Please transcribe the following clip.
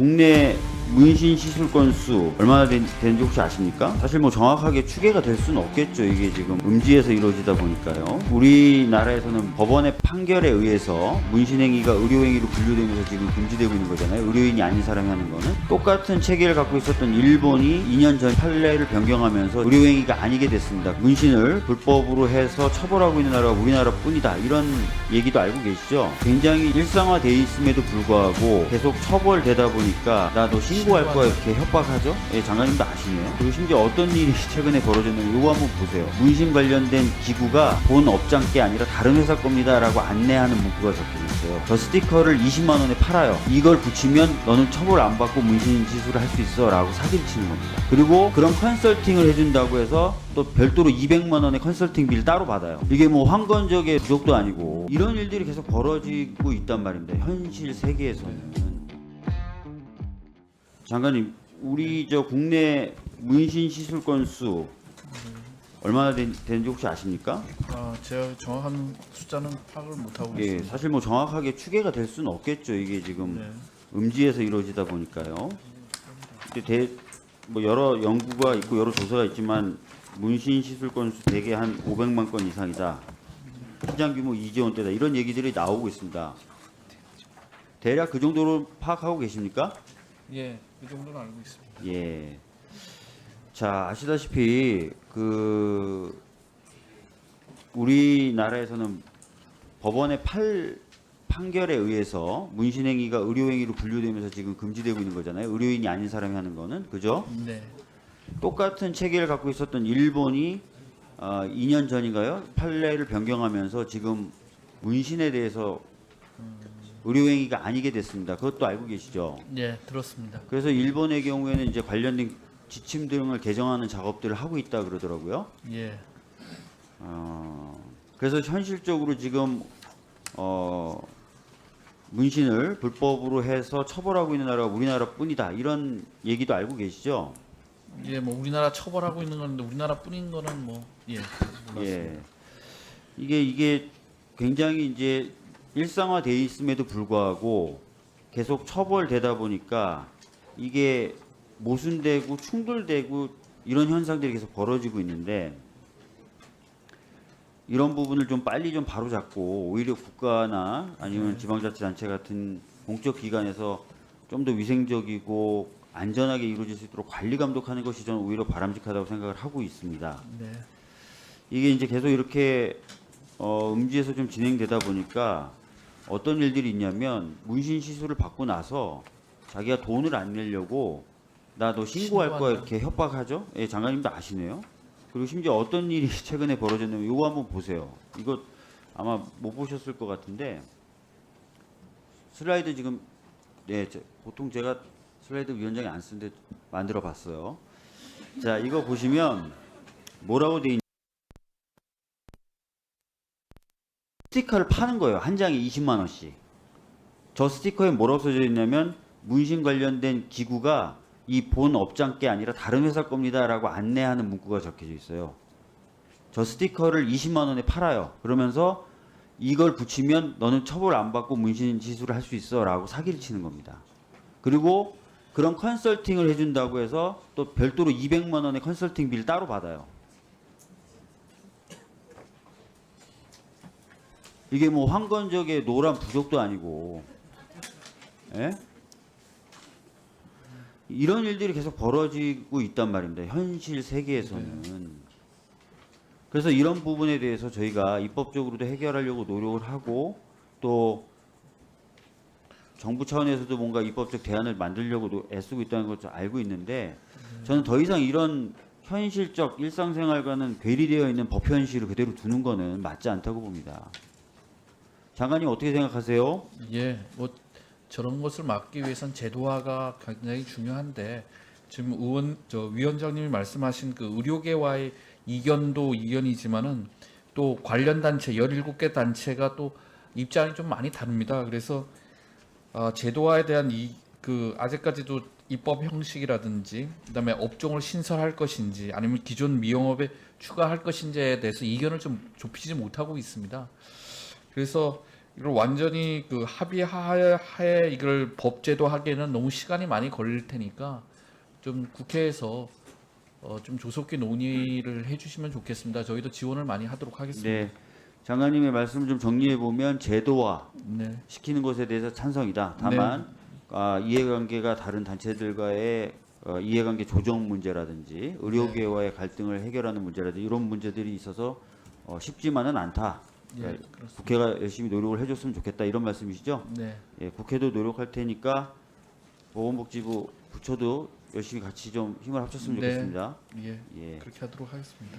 국내 문신 시술 건수 얼마나 되는지 혹시 아십니까? 사실 뭐 정확하게 추계가 될 수는 없겠죠. 이게 지금 음지에서 이루어지다 보니까요. 우리나라에서는 법원의 판결에 의해서 문신행위가 의료행위로 분류되면서 지금 금지되고 있는 거잖아요. 의료인이 아닌 사람이 하는 거는. 똑같은 체계를 갖고 있었던 일본이 2년 전 판례를 변경하면서 의료행위가 아니게 됐습니다. 문신을 불법으로 해서 처벌하고 있는 나라가 우리나라뿐이다. 이런 얘기도 알고 계시죠? 굉장히 일상화되어 있음에도 불구하고 계속 처벌되다 보니까 나 너 신고할 거야 이렇게 협박하죠? 예, 장관님도 아시네요. 그리고 심지어 어떤 일이 최근에 벌어졌는지 이거 한번 보세요. 문신 관련된 기구가 본 업장 게 아니라 다른 회사 겁니다 라고 안내하는 문구가 적혀 있어요. 저 스티커를 20만 원에 팔아요. 이걸 붙이면 너는 처벌 안 받고 문신 시술을 할 수 있어 라고 사기를 치는 겁니다. 그리고 그런 컨설팅을 해준다고 해서 또 별도로 200만 원의 컨설팅비를 따로 받아요. 이게 뭐 황건적의 부족도 아니고 이런 일들이 계속 벌어지고 있단 말입니다. 현실 세계에서는. 장관님, 우리 저 국내 문신 시술 건수 얼마나 되는지 혹시 아십니까? 제가 정확한 숫자는 파악을 못하고 예, 있습니다. 사실 뭐 정확하게 추계가 될 수는 없겠죠. 이게 지금 네. 음지에서 이루어지다 보니까요. 근데 뭐 여러 연구가 있고 여러 조사가 있지만 문신 시술 건수 대개 한 500만 건 이상이다. 시장 규모 2조 원대다. 이런 얘기들이 나오고 있습니다. 대략 그 정도로 파악하고 계십니까? 예, 그 정도는 알고 있습니다. 예. 자, 아시다시피 우리나라에서는 법원의 판결에 의해서 문신행위가 의료행위로 분류되면서 지금 금지되고 있는 거잖아요. 의료인이 아닌 사람이 하는 거는. 그죠? 네. 똑같은 체계를 갖고 있었던 일본이 2년 전인가요? 판례를 변경하면서 지금 문신에 대해서 의료행위가 아니게 됐습니다. 그것도 알고 계시죠? 예, 들었습니다. 그래서 일본의 경우에는 이제 관련된 지침 등을 개정하는 작업들을 하고 있다 그러더라고요. 예. 그래서 현실적으로 지금 문신을 불법으로 해서 처벌하고 있는 나라가 우리나라뿐이다. 이런 얘기도 알고 계시죠? 예, 뭐 우리나라 처벌하고 있는 건데 우리나라뿐인 거는 뭐 몰랐습니다. 예. 이게 굉장히 이제 일상화되어 있음에도 불구하고 계속 처벌되다 보니까 이게 모순되고 충돌되고 이런 현상들이 계속 벌어지고 있는데 이런 부분을 좀 빨리 좀 바로잡고 오히려 국가나 아니면 지방자치단체 같은 공적 기관에서 좀 더 위생적이고 안전하게 이루어질 수 있도록 관리 감독하는 것이 저는 오히려 바람직하다고 생각을 하고 있습니다. 네. 이게 이제 계속 이렇게 음지에서 좀 진행되다 보니까 어떤 일들이 있냐면 문신 시술을 받고 나서 자기가 돈을 안 내려고 나 너 신고할 거야 이렇게 협박하죠. 예, 장관님도 아시네요. 그리고 심지어 어떤 일이 최근에 벌어졌냐면 이거 한번 보세요. 이거 아마 못 보셨을 것 같은데 슬라이드 지금 보통 제가 슬라이드 위원장이 안 쓰는데 만들어 봤어요. 자, 이거 보시면 뭐라고 돼 있냐? 스티커를 파는 거예요. 한 장에 20만 원씩. 저 스티커에 뭐라고 써져 있냐면 문신 관련된 기구가 이 본 업장 게 아니라 다른 회사 겁니다 라고 안내하는 문구가 적혀져 있어요. 저 스티커를 20만 원에 팔아요. 그러면서 이걸 붙이면 너는 처벌 안 받고 문신 시술을 할 수 있어 라고 사기를 치는 겁니다. 그리고 그런 컨설팅을 해준다고 해서 또 별도로 200만 원의 컨설팅비를 따로 받아요. 이게 뭐 황건적의 노란 부족도 아니고, 예? 이런 일들이 계속 벌어지고 있단 말입니다. 현실 세계에서는. 그래서 이런 부분에 대해서 저희가 입법적으로도 해결하려고 노력을 하고 또 정부 차원에서도 뭔가 입법적 대안을 만들려고 애쓰고 있다는 것을 알고 있는데 저는 더 이상 이런 현실적 일상생활과는 괴리되어 있는 법 현실을 그대로 두는 거는 맞지 않다고 봅니다. 장관님 어떻게 생각하세요? 예, 뭐 저런 것을 막기 위해선 제도화가 굉장히 중요한데 지금 위원장님이 말씀하신 그 의료계와의 이견도 이견이지만은 또 관련 단체 17개 단체가 또 입장이 좀 많이 다릅니다. 그래서 제도화에 대한 아직까지도 입법 형식이라든지 그다음에 업종을 신설할 것인지 아니면 기존 미용업에 추가할 것인지에 대해서 이견을 좀 좁히지 못하고 있습니다. 그래서 이걸 완전히 그 합의하에 이걸 법제도하기에는 너무 시간이 많이 걸릴 테니까 좀 국회에서 좀 조속히 논의를 해주시면 좋겠습니다. 저희도 지원을 많이 하도록 하겠습니다. 네. 장관님의 말씀을 좀 정리해 보면 제도화 네. 시키는 것에 대해서 찬성이다. 다만 이해관계가 다른 단체들과의 이해관계 조정 문제라든지 의료계와의 갈등을 해결하는 문제라든지 이런 문제들이 있어서 쉽지만은 않다. 예, 그러니까 그렇습니다. 국회가 열심히 노력을 해줬으면 좋겠다 이런 말씀이시죠? 네. 예, 국회도 노력할 테니까 보건복지부 부처도 열심히 같이 좀 힘을 합쳤으면 네. 좋겠습니다. 예. 예. 그렇게 하도록 하겠습니다.